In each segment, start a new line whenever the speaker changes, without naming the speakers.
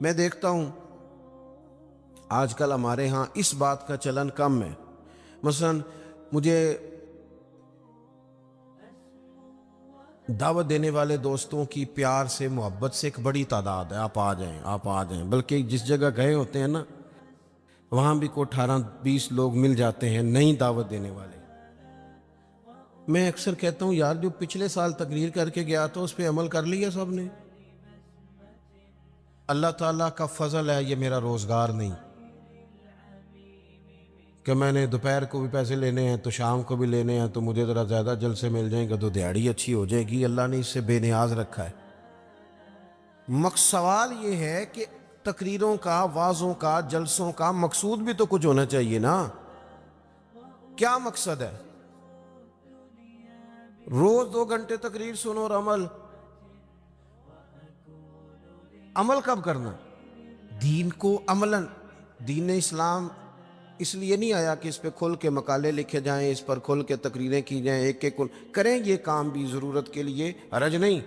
میں دیکھتا ہوں آج کل ہمارے ہاں اس بات کا چلن کم ہے. مثلا مجھے دعوت دینے والے دوستوں کی پیار سے محبت سے ایک بڑی تعداد ہے، آپ آ جائیں آپ آ جائیں، بلکہ جس جگہ گئے ہوتے ہیں نا وہاں بھی کوئی 18-20 لوگ مل جاتے ہیں نئی دعوت دینے والے. میں اکثر کہتا ہوں یار جو پچھلے سال تقریر کر کے گیا تھا اس پہ عمل کر لیا سب نے. اللہ تعالیٰ کا فضل ہے یہ میرا روزگار نہیں کہ میں نے دوپہر کو بھی پیسے لینے ہیں تو شام کو بھی لینے ہیں تو مجھے ذرا زیادہ جلسے مل جائیں گے تو دیہڑی اچھی ہو جائے گی. اللہ نے اس سے بے نیاز رکھا ہے. سوال یہ ہے کہ تقریروں کا، وعظوں کا، جلسوں کا مقصود بھی تو کچھ ہونا چاہیے نا. کیا مقصد ہے؟ روز 2 گھنٹے تقریر سنو اور عمل کب کرنا؟ دین کو عملاً. دین اسلام اس لیے نہیں آیا کہ اس پہ کھل کے مقالے لکھے جائیں، اس پر کھل کے تقریریں کی جائیں، ایک ایک کریں یہ کام بھی ضرورت کے لیے، حرج نہیں،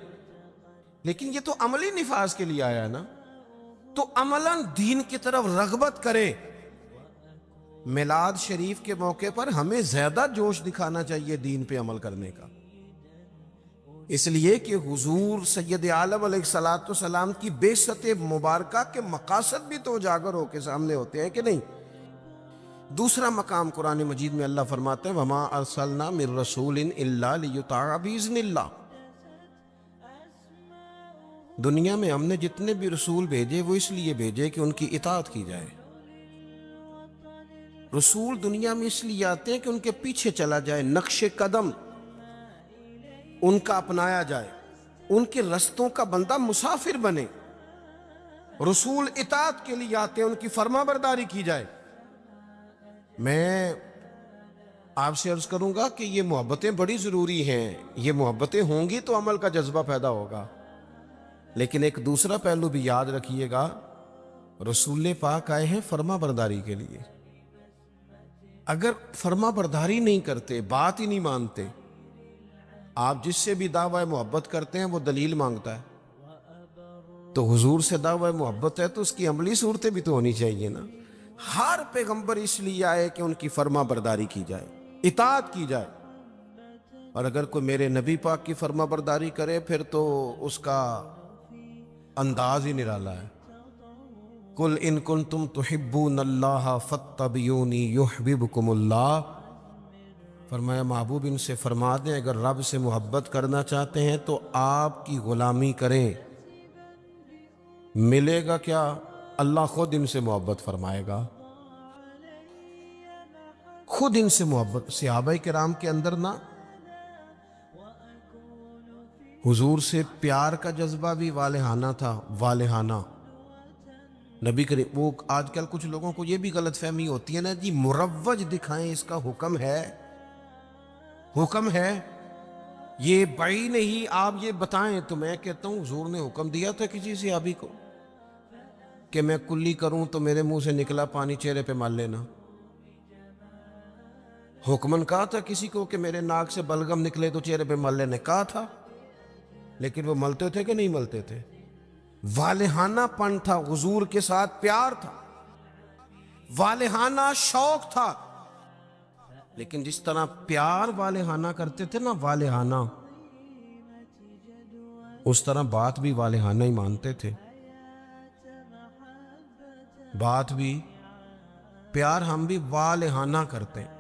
لیکن یہ تو عملی نفاذ کے لیے آیا ہے نا. تو عملاً دین کی طرف رغبت کرے. میلاد شریف کے موقع پر ہمیں زیادہ جوش دکھانا چاہیے دین پہ عمل کرنے کا، اس لیے کہ حضور سید عالم علیہ السلام کی بعثت مبارکہ کے مقاصد بھی تو اجاگر ہو کے سامنے ہوتے ہیں کہ نہیں. دوسرا مقام قرآن مجید میں اللہ فرماتے ہیں وَمَا أَرْسَلْنَا مِن رَسُولٍ إِلَّا لِيُطَاعَ بِإِذْنِ اللَّهِ. دنیا میں ہم نے جتنے بھی رسول بھیجے وہ اس لیے بھیجے کہ ان کی اطاعت کی جائے. رسول دنیا میں اس لیے آتے ہیں کہ ان کے پیچھے چلا جائے، نقش قدم ان کا اپنایا جائے، ان کے رستوں کا بندہ مسافر بنے. رسول اطاعت کے لیے آتے ہیں، ان کی فرما برداری کی جائے. میں آپ سے عرض کروں گا کہ یہ محبتیں بڑی ضروری ہیں. یہ محبتیں ہوں گی تو عمل کا جذبہ پیدا ہوگا. لیکن ایک دوسرا پہلو بھی یاد رکھیے گا، رسول پاک آئے ہیں فرما برداری کے لیے. اگر فرما برداری نہیں کرتے، بات ہی نہیں مانتے، آپ جس سے بھی دعوی محبت کرتے ہیں وہ دلیل مانگتا ہے. تو حضور سے دعوی محبت ہے تو اس کی عملی صورتیں بھی تو ہونی چاہیے نا. ہر پیغمبر اس لیے آئے کہ ان کی فرما برداری کی جائے، اطاعت کی جائے. اور اگر کوئی میرے نبی پاک کی فرما برداری کرے پھر تو اس کا انداز ہی نرالا ہے. قُلْ إِن كُنْتُمْ تُحِبُّونَ اللَّهَ فَاتَّبِعُونِي يُحْبِبْكُمُ اللَّهُ. فرمایا محبوب ان سے فرما دیں اگر رب سے محبت کرنا چاہتے ہیں تو آپ کی غلامی کریں. ملے گا کیا؟ اللہ خود ان سے محبت فرمائے گا، خود ان سے محبت. صحابہ کرام کے اندر نا حضور سے پیار کا جذبہ بھی والہانہ تھا، والہانہ. نبی کریم وہ آج کل کچھ لوگوں کو یہ بھی غلط فہمی ہوتی ہے نا جی مروج دکھائیں اس کا حکم ہے، حکم ہے یہ بڑی نہیں آپ یہ بتائیں. تو میں کہتا ہوں حضور نے حکم دیا تھا کسی صحابی کو کہ میں کلی کروں تو میرے منہ سے نکلا پانی چہرے پہ مل لینا. حکمن کہا تھا کسی کو کہ میرے ناک سے بلغم نکلے تو چہرے پہ مل لینے، کہا تھا، لیکن وہ ملتے تھے کہ نہیں ملتے تھے؟ والہانہ پن تھا، حضور کے ساتھ پیار تھا، والہانہ شوق تھا. لیکن جس طرح پیار والہانہ کرتے تھے نا، والہانہ، اس طرح بات بھی والہانہ ہی مانتے تھے. بات بھی پیار ہم بھی والہانہ کرتے ہیں.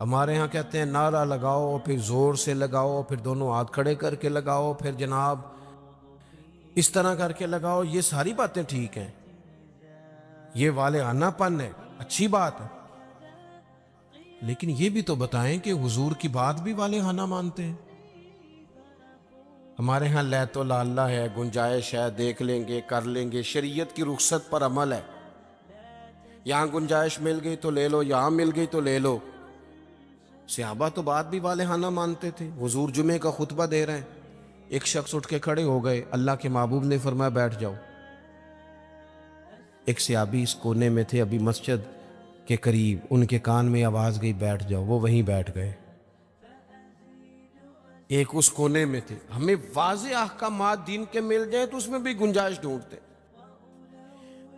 ہمارے ہاں کہتے ہیں نعرہ لگاؤ، پھر زور سے لگاؤ، پھر دونوں ہاتھ کھڑے کر کے لگاؤ، پھر جناب اس طرح کر کے لگاؤ. یہ ساری باتیں ٹھیک ہیں، یہ والہانہ پن ہے، اچھی بات ہے، لیکن یہ بھی تو بتائیں کہ حضور کی بات بھی والہانہ مانتے ہیں. ہمارے ہاں لیت و لالہ ہے، گنجائش ہے، دیکھ لیں گے، کر لیں گے، شریعت کی رخصت پر عمل ہے. یہاں گنجائش مل گئی تو لے لو، یہاں مل گئی تو لے لو. صحابہ تو بات بھی والہانہ مانتے تھے. حضور جمعے کا خطبہ دے رہے ہیں، ایک شخص اٹھ کے کھڑے ہو گئے، اللہ کے محبوب نے فرمایا بیٹھ جاؤ. ایک صحابی اس کونے میں تھے ابھی مسجد کے قریب، ان کے کان میں آواز گئی بیٹھ جاؤ، وہ وہیں بیٹھ گئے. ایک اس کونے میں تھے. ہمیں واضح احکامات دین کے مل جائیں تو اس میں بھی گنجائش ڈھونڈتے.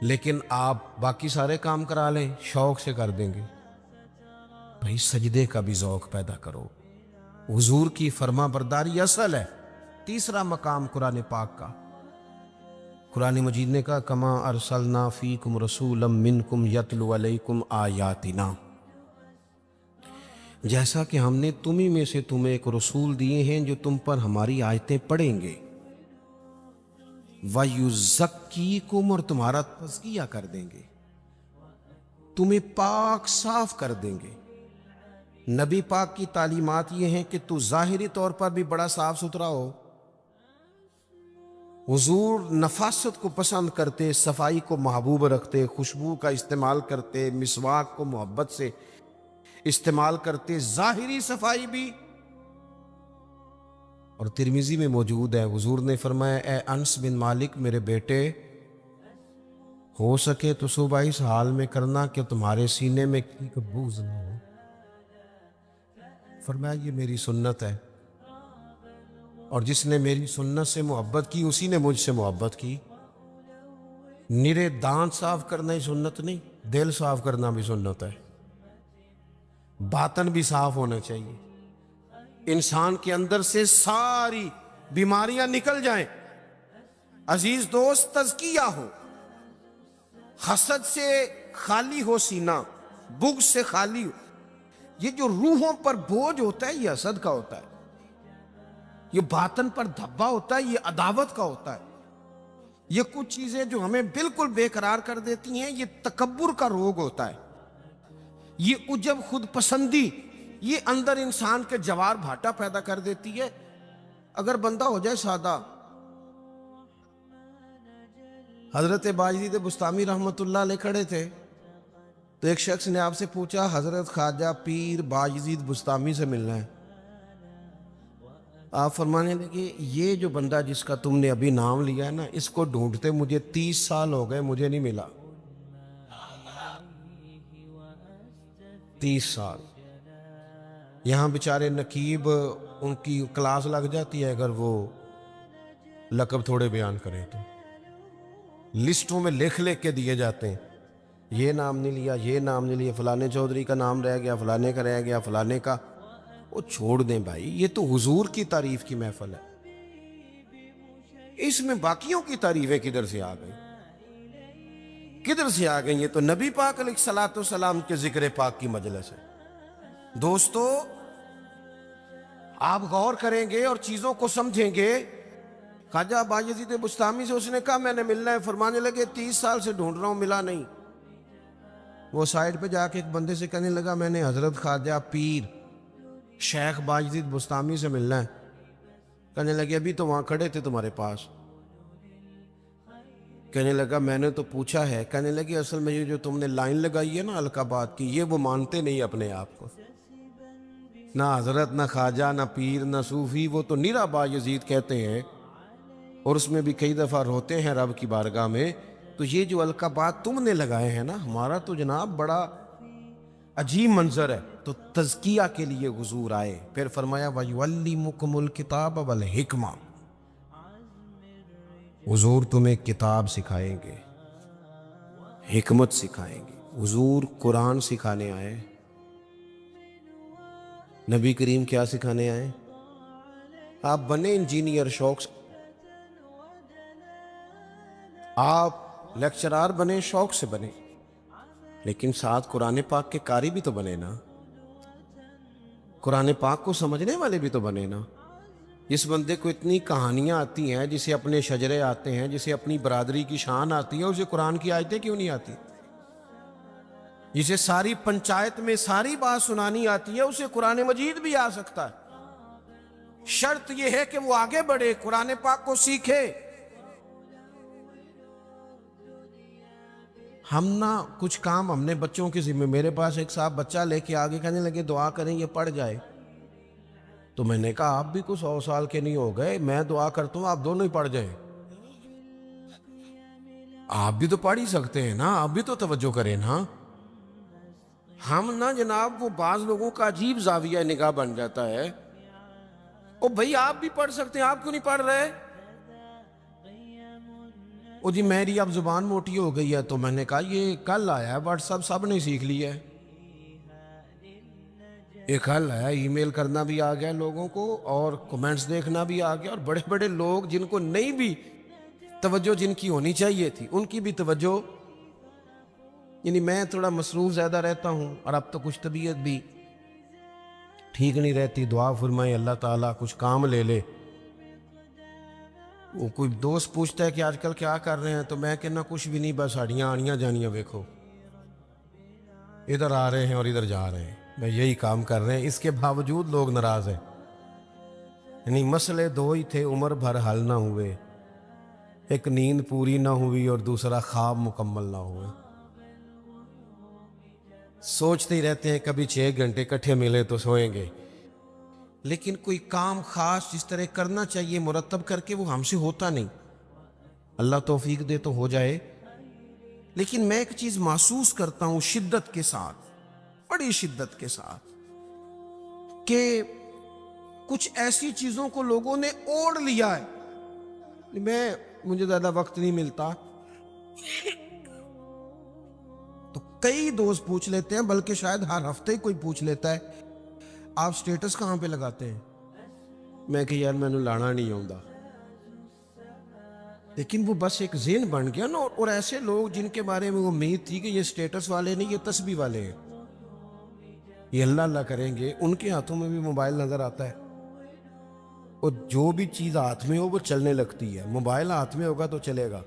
لیکن آپ باقی سارے کام کرا لیں شوق سے کر دیں گے. بھائی سجدے کا بھی ذوق پیدا کرو. حضور کی فرما برداری اصل ہے. تیسرا مقام قرآن پاک کا. قرآن مجید نے کہا کما ارسلنا فیکم رسولا منکم یتلو علیکم آیاتنا، جیسا کہ ہم نے تمہیں میں سے تمہیں ایک رسول دیے ہیں جو تم پر ہماری آیتیں پڑھیں گے. وَيُزَكِّيكُمْ، اور تمہارا تزکیہ کر دیں گے، تمہیں پاک صاف کر دیں گے. نبی پاک کی تعلیمات یہ ہیں کہ تو ظاہری طور پر بھی بڑا صاف ستھرا ہو. حضور نفاست کو پسند کرتے، صفائی کو محبوب رکھتے، خوشبو کا استعمال کرتے، مسواک کو محبت سے استعمال کرتے، ظاہری صفائی بھی. اور ترمذی میں موجود ہے، حضور نے فرمایا اے انس بن مالک میرے بیٹے، ہو سکے تو صبح اس حال میں کرنا کہ تمہارے سینے میں کیک بغض نہ ہو. فرمایا یہ میری سنت ہے، اور جس نے میری سنت سے محبت کی اسی نے مجھ سے محبت کی. نرے دانت صاف کرنا ہی سنت نہیں، دل صاف کرنا بھی سنت ہے. باطن بھی صاف ہونا چاہیے. انسان کے اندر سے ساری بیماریاں نکل جائیں. عزیز دوست، تزکیہ ہو، حسد سے خالی ہو سینہ، بغض سے خالی ہو. یہ جو روحوں پر بوجھ ہوتا ہے یہ حسد کا ہوتا ہے. یہ باطن پر دھبا ہوتا ہے یہ عداوت کا ہوتا ہے. یہ کچھ چیزیں جو ہمیں بالکل بے قرار کر دیتی ہیں یہ تکبر کا روگ ہوتا ہے. یہ عجب خود پسندی یہ اندر انسان کے جوار بھاٹا پیدا کر دیتی ہے. اگر بندہ ہو جائے سادہ. حضرت باجدید بستامی رحمۃ اللہ علیہ کھڑے تھے تو ایک شخص نے آپ سے پوچھا حضرت خواجہ پیر باجدید بستامی سے ملنا ہے. آپ فرمانے لگے یہ جو بندہ جس کا تم نے ابھی نام لیا ہے نا، اس کو ڈھونڈتے مجھے 30 سال ہو گئے، مجھے نہیں ملا. 30 سال. یہاں بیچارے نقیب ان کی کلاس لگ جاتی ہے اگر وہ لقب تھوڑے بیان کریں تو لسٹوں میں لکھ کے دیے جاتے ہیں، یہ نام نہیں لیا، یہ نام نہیں لیا، فلانے چودھری کا نام رہ گیا، فلانے کا رہ گیا، فلانے کا. وہ چھوڑ دیں بھائی، یہ تو حضور کی تعریف کی محفل ہے. اس میں باقیوں کی تعریفیں کدھر سے آ گئی، کدھر سے آ گئی؟ یہ تو نبی پاک علیہ الصلوۃ والسلام کے ذکر پاک کی مجلس ہے. دوستو آپ غور کریں گے اور چیزوں کو سمجھیں گے. خواجہ باجدید بستامی سے اس نے کہا میں نے ملنا ہے. فرمانے لگے 30 سال سے ڈھونڈ رہا ہوں، ملا نہیں. وہ سائڈ پہ جا کے ایک بندے سے کہنے لگا میں نے حضرت خواجہ پیر شیخ باجدید بستامی سے ملنا ہے. کہنے لگے ابھی تو وہاں کھڑے تھے تمہارے پاس. کہنے لگا میں نے تو پوچھا ہے. کہنے لگے اصل میں یہ جو تم نے لائن لگائی ہے نا القابات کی، یہ وہ مانتے نہیں اپنے آپ کو، نہ حضرت نہ خواجہ نہ پیر نہ صوفی، وہ تو نیرا باجدید کہتے ہیں اور اس میں بھی کئی دفعہ روتے ہیں رب کی بارگاہ میں. تو یہ جو القابات تم نے لگائے ہیں نا، ہمارا تو جناب بڑا عجیب منظر ہے. تو تزکیہ کے لیے حضور آئے. پھر فرمایا وَيُعَلِّمُكُمُ الْكِتَابَ وَالْحِکْمَةَ، حضور تمہیں کتاب سکھائیں گے، حکمت سکھائیں گے. حضور قرآن سکھانے آئے. نبی کریم کیا سکھانے آئے؟ آپ بنے انجینئر شوق سے، آپ لیکچرار بنے شوق سے بنے، لیکن ساتھ قرآن پاک کے قاری بھی تو بنے نا، قرآن پاک کو سمجھنے والے بھی تو بنے نا. جس بندے کو اتنی کہانیاں آتی ہیں، جسے اپنے شجرے آتے ہیں، جسے اپنی برادری کی شان آتی ہے، اسے قرآن کی آیتیں کیوں نہیں آتی؟ جسے ساری پنچایت میں ساری بات سنانی آتی ہے، اسے قرآن مجید بھی آ سکتا ہے. شرط یہ ہے کہ وہ آگے بڑھے، قرآن پاک کو سیکھے. ہم نہ کچھ کام ہم نے بچوں کے ذمہ، میرے پاس ایک صاحب بچہ لے کے آگے کہنے لگے دعا کریں یہ پڑھ جائے. تو میں نے کہا آپ بھی کچھ 100 سال کے نہیں ہو گئے، میں دعا کرتا ہوں آپ دونوں ہی پڑھ جائیں. آپ بھی تو پڑھ ہی سکتے ہیں نا، آپ بھی تو توجہ کریں نا. ہم نا جناب وہ بعض لوگوں کا عجیب زاویہ نگاہ بن جاتا ہے، او بھائی آپ بھی پڑھ سکتے ہیں، آپ کیوں نہیں پڑھ رہے؟ وہ جی میری اب زبان موٹی ہو گئی ہے، تو میں نے کہا یہ کل آیا ہے واٹس ایپ سب نے سیکھ لیا ہے، یہ کل آیا، ای میل کرنا بھی آ گیا لوگوں کو، اور کمنٹس دیکھنا بھی آ گیا، اور بڑے بڑے لوگ جن کو نہیں بھی توجہ جن کی ہونی چاہیے تھی ان کی بھی توجہ، یعنی میں تھوڑا مصروف زیادہ رہتا ہوں، اور اب تو کچھ طبیعت بھی ٹھیک نہیں رہتی، دعا فرمائے اللہ تعالیٰ کچھ کام لے لے۔ وہ کوئی دوست پوچھتا ہے کہ آج کل کیا کر رہے ہیں، تو میں کہنا کچھ بھی نہیں، بس ہڈیاں آڑیاں جانیاں دیکھو، ادھر آ رہے ہیں اور ادھر جا رہے ہیں، میں یہی کام کر رہے ہیں، اس کے باوجود لوگ ناراض ہیں۔ یعنی مسئلے دو ہی تھے، عمر بھر حل نہ ہوئے، ایک نیند پوری نہ ہوئی اور دوسرا خواب مکمل نہ ہوئے۔ سوچتے ہی رہتے ہیں کبھی 6 گھنٹے کٹھے ملے تو سوئیں گے، لیکن کوئی کام خاص جس طرح کرنا چاہیے مرتب کر کے وہ ہم سے ہوتا نہیں۔ اللہ توفیق دے تو ہو جائے، لیکن میں ایک چیز محسوس کرتا ہوں شدت کے ساتھ، بڑی شدت کے ساتھ، کہ کچھ ایسی چیزوں کو لوگوں نے اوڑھ لیا ہے۔ مجھے زیادہ وقت نہیں ملتا، تو کئی دوست پوچھ لیتے ہیں، بلکہ شاید ہر ہفتے کوئی پوچھ لیتا ہے آپ سٹیٹس کہاں پہ لگاتے ہیں؟ میں کہ یار میں نے لانا نہیں آؤں، لیکن وہ بس ایک ذہن بن گیا نا، اور ایسے لوگ جن کے بارے میں امید تھی کہ یہ سٹیٹس والے نہیں، یہ تسبیح والے ہیں، یہ اللہ اللہ کریں گے، ان کے ہاتھوں میں بھی موبائل نظر آتا ہے، اور جو بھی چیز ہاتھ میں ہو وہ چلنے لگتی ہے۔ موبائل ہاتھ میں ہوگا تو چلے گا،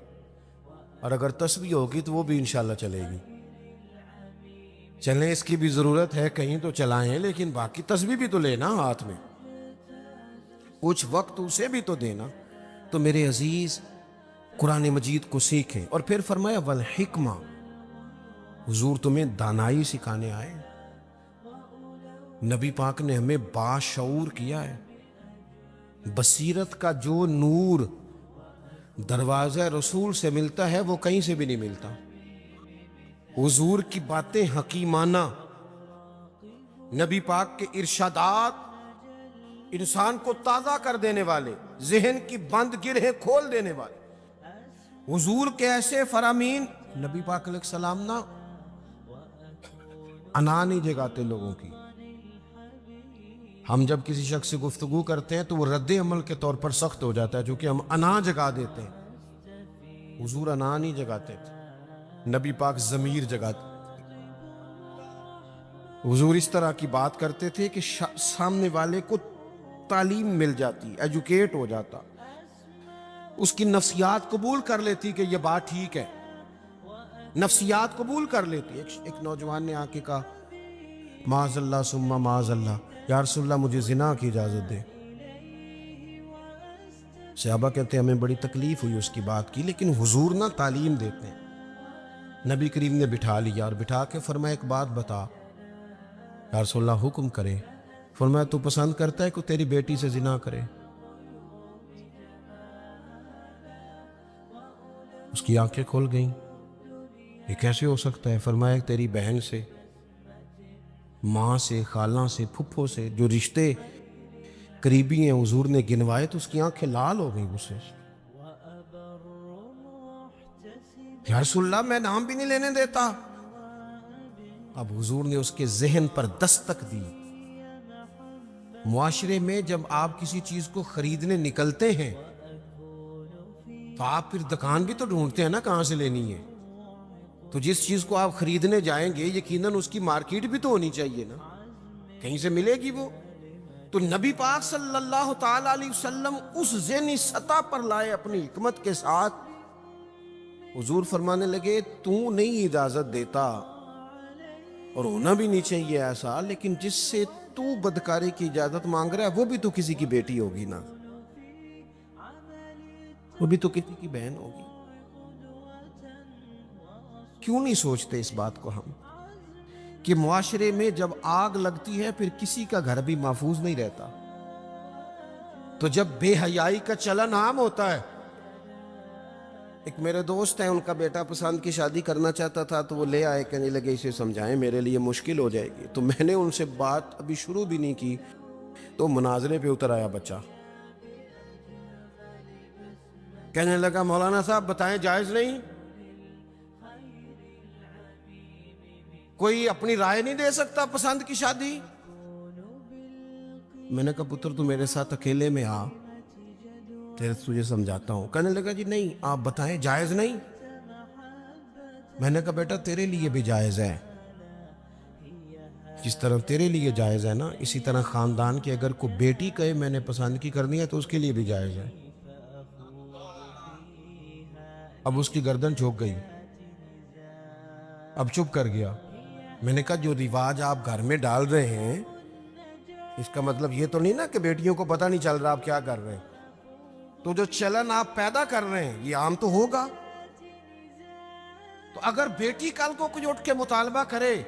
اور اگر تسبیح ہوگی تو وہ بھی انشاءاللہ چلے گی۔ چلیں، اس کی بھی ضرورت ہے، کہیں تو چلائیں، لیکن باقی تسبیح بھی تو لینا ہاتھ میں، کچھ وقت اسے بھی تو دینا۔ تو میرے عزیز، قرآن مجید کو سیکھیں، اور پھر فرمایا والحکمہ، حضور تمہیں دانائی سکھانے آئے، نبی پاک نے ہمیں باشعور کیا ہے۔ بصیرت کا جو نور دروازہ رسول سے ملتا ہے وہ کہیں سے بھی نہیں ملتا۔ حضور کی باتیں حکیمانہ، نبی پاک کے ارشادات انسان کو تازہ کر دینے والے، ذہن کی بند گرہیں کھول دینے والے، حضور کے ایسے فرامین، نبی پاک علیہ السلام نا انا نہیں جگاتے لوگوں کی۔ ہم جب کسی شخص سے گفتگو کرتے ہیں تو وہ رد عمل کے طور پر سخت ہو جاتا ہے، چونکہ ہم انا جگا دیتے ہیں۔ حضور انا نہیں جگاتے تھے، نبی پاک ضمیر جگاتے تھے۔ حضور اس طرح کی بات کرتے تھے کہ سامنے والے کو تعلیم مل جاتی، ایجوکیٹ ہو جاتا، اس کی نفسیات قبول کر لیتی کہ یہ بات ٹھیک ہے، نفسیات قبول کر لیتی۔ ایک نوجوان نے آ کے کہا معاذ اللہ ثم معاذ اللہ، یا رسول اللہ مجھے زنا کی اجازت دے۔ صحابہ کہتے ہیں ہمیں بڑی تکلیف ہوئی اس کی بات کی، لیکن حضور نہ تعلیم دیتے ہیں۔ نبی کریم نے بٹھا لیا اور بٹھا کے فرمایا ایک بات بتا، یا رسول اللہ حکم کرے۔ فرمایا تو پسند کرتا ہے کہ تیری بیٹی سے زنا کرے؟ اس کی آنکھیں کھل گئیں، یہ کیسے ہو سکتا ہے؟ فرمایا تیری بہن سے، ماں سے، خالہ سے، پھپھو سے، جو رشتے قریبی ہیں حضور نے گنوائے، تو اس کی آنکھیں لال ہو گئیں غصے سے۔ یا رسول اللہ میں نام بھی نہیں لینے دیتا۔ اب حضور نے اس کے ذہن پر دستک دی۔ معاشرے میں جب آپ کسی چیز کو خریدنے نکلتے ہیں تو آپ پھر دکان بھی تو ڈھونڈتے ہیں نا کہاں سے لینی ہے، تو جس چیز کو آپ خریدنے جائیں گے یقیناً اس کی مارکیٹ بھی تو ہونی چاہیے نا، کہیں سے ملے گی وہ۔ تو نبی پاک صلی اللہ تعالی علیہ وسلم اس ذہنی سطح پر لائے اپنی حکمت کے ساتھ۔ حضور فرمانے لگے تو نہیں اجازت دیتا، اور ہونا بھی نہیں چاہیے ایسا، لیکن جس سے تو بدکاری کی اجازت مانگ رہا ہے وہ بھی تو کسی کی بیٹی ہوگی نا، وہ بھی تو کسی کی بہن ہوگی۔ کیوں نہیں سوچتے اس بات کو ہم کہ معاشرے میں جب آگ لگتی ہے پھر کسی کا گھر بھی محفوظ نہیں رہتا۔ تو جب بے حیائی کا چلن عام ہوتا ہے، ایک میرے دوست ہیں، ان کا بیٹا پسند کی شادی کرنا چاہتا تھا، تو وہ لے آئے، کہنے لگے اسے سمجھائیں میرے لیے مشکل ہو جائے گی۔ تو میں نے ان سے بات ابھی شروع بھی نہیں کی تو مناظرے پہ اتر آیا بچہ۔ کہنے لگا مولانا صاحب بتائیں جائز نہیں؟ کوئی اپنی رائے نہیں دے سکتا پسند کی شادی؟ میں نے کہا پتر تو میرے ساتھ اکیلے میں آ، تجھے سمجھاتا ہوں۔ کہنے لگا جی نہیں آپ بتائیں جائز نہیں؟ میں نے کہا بیٹا تیرے لیے بھی جائز ہے، جس طرح تیرے لیے جائز ہے نا، اسی طرح خاندان کی اگر کوئی بیٹی کہے میں نے پسند کی کرنی ہے تو اس کے لیے بھی جائز ہے۔ اب اس کی گردن جھک گئی، اب چپ کر گیا۔ میں نے کہا جو رواج آپ گھر میں ڈال رہے ہیں اس کا مطلب یہ تو نہیں نا کہ بیٹیوں کو پتہ نہیں چل رہا آپ کیا کر رہے ہیں، تو جو چلن آپ پیدا کر رہے ہیں یہ عام تو ہوگا۔ تو اگر بیٹی کل کو کچھ اٹھ کے مطالبہ کرے،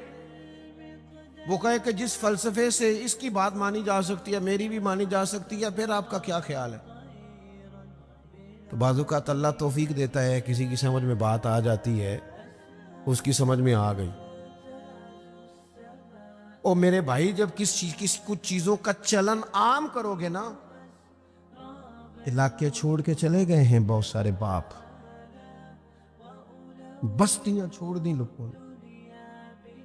وہ کہے کہ جس فلسفے سے اس کی بات مانی جا سکتی ہے میری بھی مانی جا سکتی ہے، پھر آپ کا کیا خیال ہے؟ تو بعض اوقات اللہ توفیق دیتا ہے، کسی کی سمجھ میں بات آ جاتی ہے، اس کی سمجھ میں آ گئی۔ اور میرے بھائی جب کسی کچھ چیزوں کا چلن عام کرو گے نا، علاقے چھوڑ کے چلے گئے ہیں بہت سارے باپ، بستیاں چھوڑ دی لوگوں نے،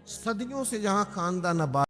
صدیوں سے جہاں خاندان آباد